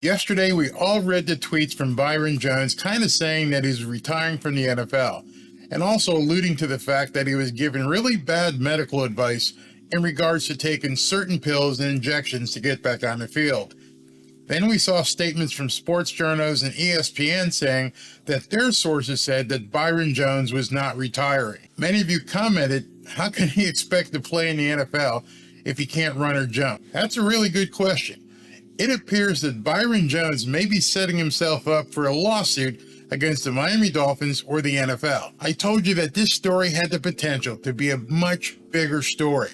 Yesterday, we all read the tweets from Byron Jones kind of saying that he's retiring from the NFL, and also alluding to the fact that he was given really bad medical advice in regards to taking certain pills and injections to get back on the field. Then we saw statements from sports journos and ESPN saying that their sources said that Byron Jones was not retiring. Many of you commented, how can he expect to play in the NFL if he can't run or jump? That's a really good question. It appears that Byron Jones may be setting himself up for a lawsuit against the Miami Dolphins or the NFL. I told you that this story had the potential to be a much bigger story.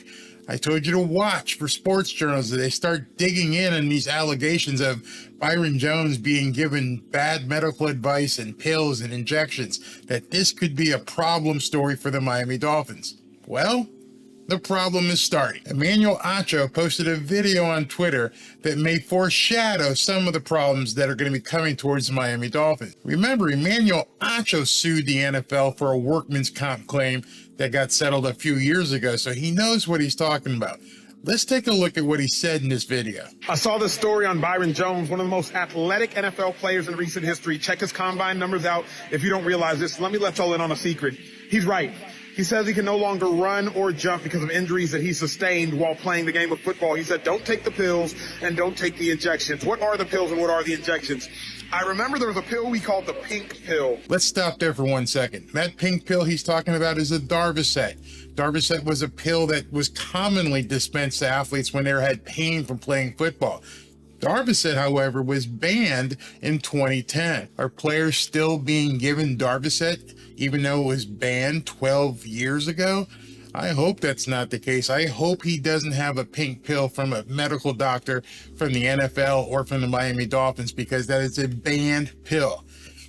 I told you to watch for sports journals as they start digging in on these allegations of Byron Jones being given bad medical advice and pills and injections, that this could be a problem story for the Miami Dolphins. Well, the problem is starting. Emmanuel Acho posted a video on Twitter that may foreshadow some of the problems that are going to be coming towards the Miami Dolphins. Remember, Emmanuel Acho sued the NFL for a workman's comp claim that got settled a few years ago, so he knows what he's talking about. Let's take a look at what he said in this video. I saw this story on Byron Jones, one of the most athletic NFL players in recent history. Check his combine numbers out if you don't realize this. Let me let y'all in on a secret. He's right. He says he can no longer run or jump because of injuries that he sustained while playing the game of football. He said, don't take the pills and don't take the injections. What are the pills and what are the injections? I remember there was a pill we called the pink pill. Let's stop there for 1 second. That pink pill he's talking about is a Darvocet. Darvocet was a pill that was commonly dispensed to athletes when they had pain from playing football. Darvocet, however, was banned in 2010. Are players still being given Darvocet even though it was banned 12 years ago? I hope that's not the case. I hope he doesn't have a pink pill from a medical doctor from the NFL or from the Miami Dolphins, because that is a banned pill.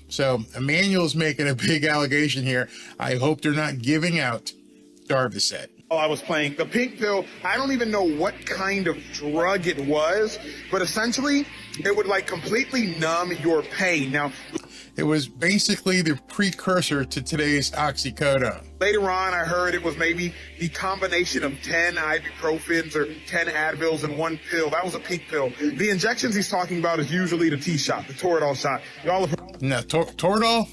So Emmanuel's making a big allegation here. I hope they're not giving out Darvocet. While I was playing the pink pill, I don't even know what kind of drug it was, but essentially it would like completely numb your pain. Now, it was basically the precursor to today's oxycodone. Later on, I heard it was maybe the combination of 10 ibuprofens or 10 Advils in one pill. That was a pink pill. The injections he's talking about is usually the T-shot, the Toradol shot. Y'all have... No, Toradol,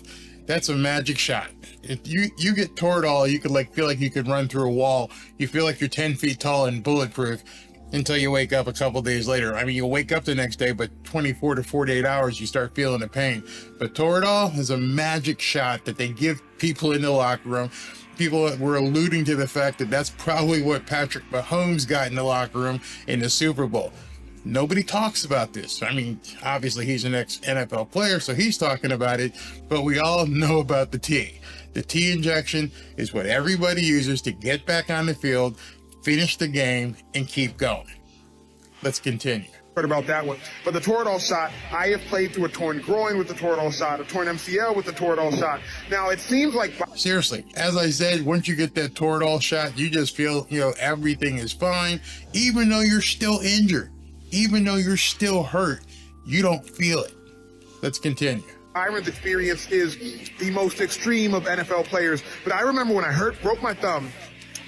that's a magic shot. If you get Toradol, you could feel like you could run through a wall. You feel like you're 10 feet tall and bulletproof until you wake up a couple days later. I mean, you'll wake up the next day, but 24 to 48 hours, you start feeling the pain. But Toradol is a magic shot that they give people in the locker room. People were alluding to the fact that that's probably what Patrick Mahomes got in the locker room in the Super Bowl. Nobody talks about this. I mean, obviously he's an ex-NFL player, so he's talking about it, but we all know about the T. The T injection is what everybody uses to get back on the field, finish the game, and keep going. Let's continue. Heard about that one. But the Toradol shot, I have played through a torn groin with the Toradol shot, a torn MCL with the Toradol shot. Now, it seems like... Seriously, as I said, once you get that Toradol shot, you just feel, everything is fine. Even though you're still injured, even though you're still hurt, you don't feel it. Let's continue. Byron's experience is the most extreme of NFL players. But I remember when I broke my thumb,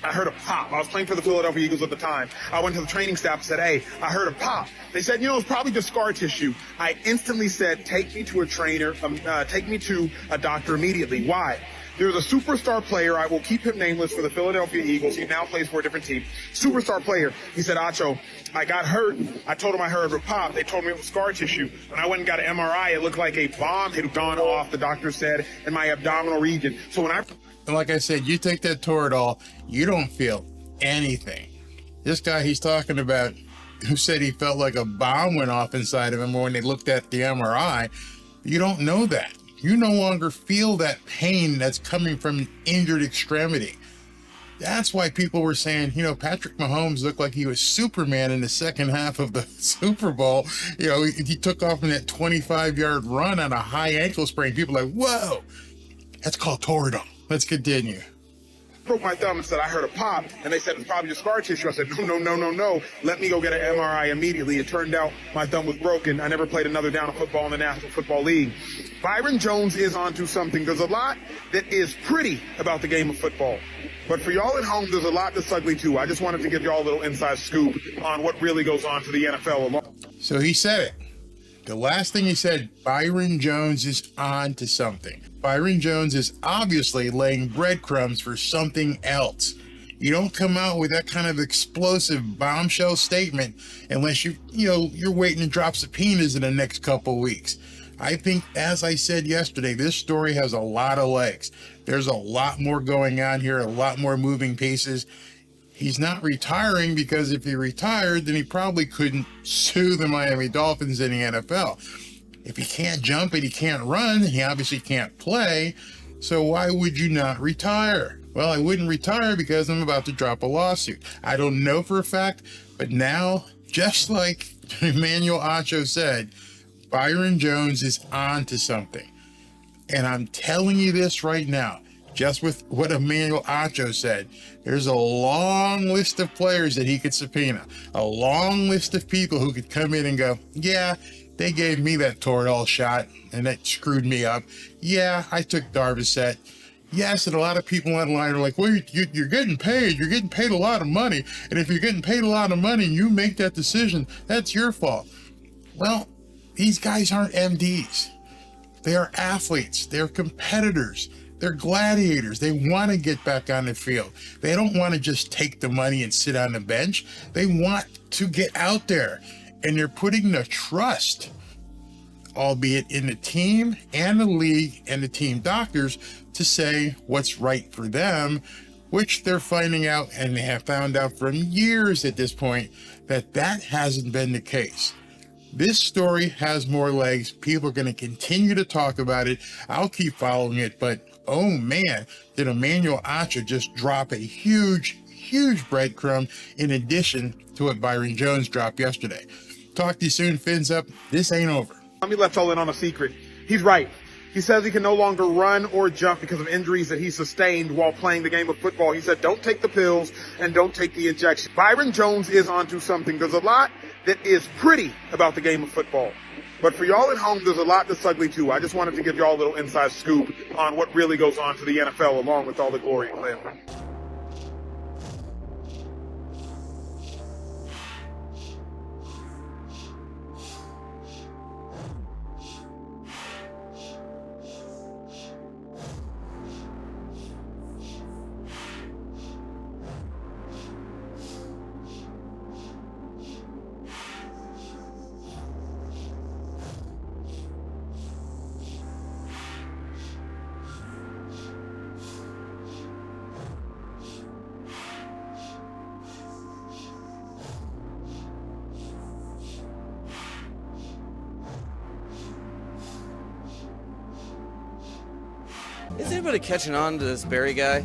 I heard a pop. I was playing for the Philadelphia Eagles at the time. I went to the training staff and said, hey, I heard a pop. They said, it's probably just scar tissue. I instantly said, take me to a trainer, take me to a doctor immediately. Why? There's a superstar player, I will keep him nameless, for the Philadelphia Eagles. He now plays for a different team. Superstar player. He said, Acho, I got hurt. I told him I heard a pop. They told me it was scar tissue. When I went and got an MRI, it looked like a bomb had gone off, the doctor said, in my abdominal region. So when And like I said, you take that Toradol, you don't feel anything. This guy he's talking about, who said he felt like a bomb went off inside of him when they looked at the MRI, you don't know that. You no longer feel that pain that's coming from an injured extremity. That's why people were saying, Patrick Mahomes looked like he was Superman in the second half of the Super Bowl. He took off in that 25-yard run on a high ankle sprain. People are like, whoa, that's called Toradol. Let's continue. Broke my thumb and said, I heard a pop. And they said, it's probably just scar tissue. I said, no. Let me go get an MRI immediately. It turned out my thumb was broken. I never played another down of football in the National Football League. Byron Jones is onto something. There's a lot that is pretty about the game of football. But for y'all at home, there's a lot that's ugly too. I just wanted to give y'all a little inside scoop on what really goes on to the NFL. So he said it. The last thing he said, Byron Jones is on to something. Byron Jones is obviously laying breadcrumbs for something else. You don't come out with that kind of explosive bombshell statement unless you're waiting to drop subpoenas in the next couple weeks. I think, as I said yesterday, this story has a lot of legs. There's a lot more going on here, a lot more moving pieces. He's not retiring because if he retired, then he probably couldn't sue the Miami Dolphins in the NFL. If he can't jump and he can't run, he obviously can't play. So why would you not retire? Well, I wouldn't retire because I'm about to drop a lawsuit. I don't know for a fact, but now, just like Emmanuel Acho said, Byron Jones is on to something. And I'm telling you this right now, just with what Emmanuel Acho said, there's a long list of players that he could subpoena, a long list of people who could come in and go, yeah, they gave me that Toradol shot and that screwed me up. Yeah, I took Darvocet. Yes, and a lot of people online are like, well, you're getting paid. You're getting paid a lot of money. And if you're getting paid a lot of money and you make that decision, that's your fault. Well, these guys aren't MDs. They are athletes. They're competitors. They're gladiators. They want to get back on the field. They don't want to just take the money and sit on the bench. They want to get out there. And they're putting the trust, albeit in the team and the league and the team doctors, to say what's right for them, which they're finding out, and they have found out from years at this point, that hasn't been the case. This story has more legs. People are going to continue to talk about it. I'll keep following it, but oh man, did Emmanuel Acho just drop a huge breadcrumb in addition to what Byron Jones dropped yesterday. Talk to you soon, fins up. This ain't over. Let me let y'all in on a secret. He's right. He says he can no longer run or jump because of injuries that he sustained while playing the game of football. He said, don't take the pills and don't take the injection. Byron Jones is onto something. There's a lot that is pretty about the game of football. But for y'all at home, there's a lot that's ugly too. I just wanted to give y'all a little inside scoop on what really goes on to the NFL along with all the glory and glamour. Is anybody catching on to this Barry guy?